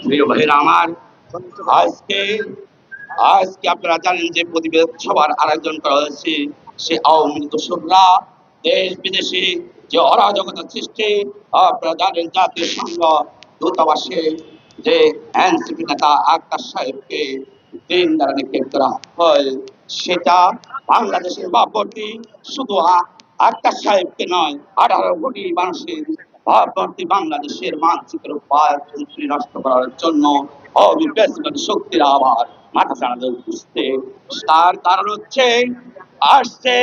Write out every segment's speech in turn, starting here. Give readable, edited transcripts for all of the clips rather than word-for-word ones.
প্রিয় ভাইরা আমার, আজকে আজকে আপনারা জানেন যে প্রতিবেদক সবার আয়োজন করা হয়েছে। সে আওয়ামী লীগ দোসররা দেশ বিদেশে যে অরাজকতা সৃষ্টি, আপনারা জানেন জাতীয় সংঘ দূতাবাসে যে এনসিপি নেতা আক্তার সাহেবকে দিন দ্বারা নিক্ষেপ করা হয়, সেটা বাংলাদেশের ভাবমূর্তি শুধু আক্তার সাহেবকে নয়, 18 কোটি মানুষের ভাবমূর্তি বাংলাদেশের মানচিত্র নষ্ট করার জন্য অবিপ্লবী শক্তির আবার মাথা চাড়াতে উঠছে। তার কারণ হচ্ছে আসছে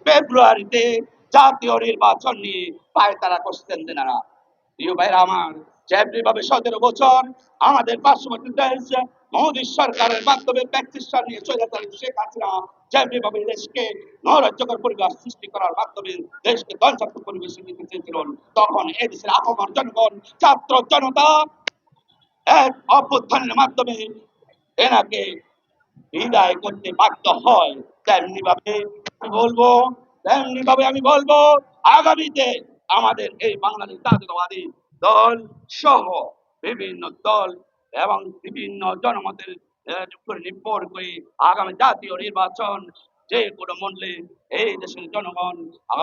ফেব্রুয়ারিতে জাতীয় নির্বাচন নিয়ে পায়তারা করছেন তেনারা। প্রিয় ভাইরা আমার, যেভাবে 17 বছর আমাদের পার্শ্ববর্তী দেশ মোদী সরকারের মাধ্যমে প্র্যাকটিসার নিয়ে চলে শেখ হাসিনা যেভাবে দেশকে নৈরাজ্যকর পরিবেশ সৃষ্টি করার মাধ্যমে দেশকে ধ্বংসাত্মক পরিবেশে নিতে চেয়েছিলেন, তখন এদেশের আপামর জনগণ, ছাত্র জনতা এক অভ্যুত্থানের মাধ্যমে এনাকে বিদায় করতে বাধ্য হয়। তেমনি ভাবে আমি বলবো আগামীতে আমাদের এই বাংলাদেশ জাতীয়তাবাদী দল সহ বিভিন্ন দল এবং বিভিন্ন জনমতের উপর নির্ভর করে আগামী জাতীয় নির্বাচন যে কোনো মূল্যে এই দেশের জনগণ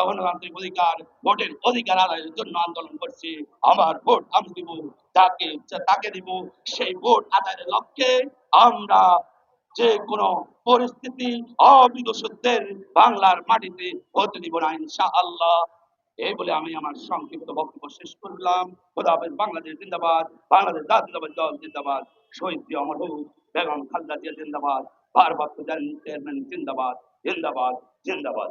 গণতান্ত্রিক অধিকার, ভোটের অধিকার আদায়ের জন্য আন্দোলন করছে। আমার ভোট আমি দিব, যাকে তাকে দিব। সেই ভোট আদায়ের লক্ষ্যে আমরা যে কোনো পরিস্থিতি অবিদুষদের বাংলার মাটিতে হতে দিব না ইনশাআল্লাহ। এই বলে আমি আমার সংক্ষিপ্ত বক্তব্য শেষ করলাম। খোদা হাফেজ। বাংলাদেশ জিন্দাবাদ, বাংলাদেশ জাতীয়তাবাদী দল জিন্দাবাদ, শহীদ অমর হোক, বেগম খালেদা জিয়া জিন্দাবাদ, ভারপ্রাপ্ত চেয়ারম্যান জিন্দাবাদ, জিন্দাবাদ, জিন্দাবাদ।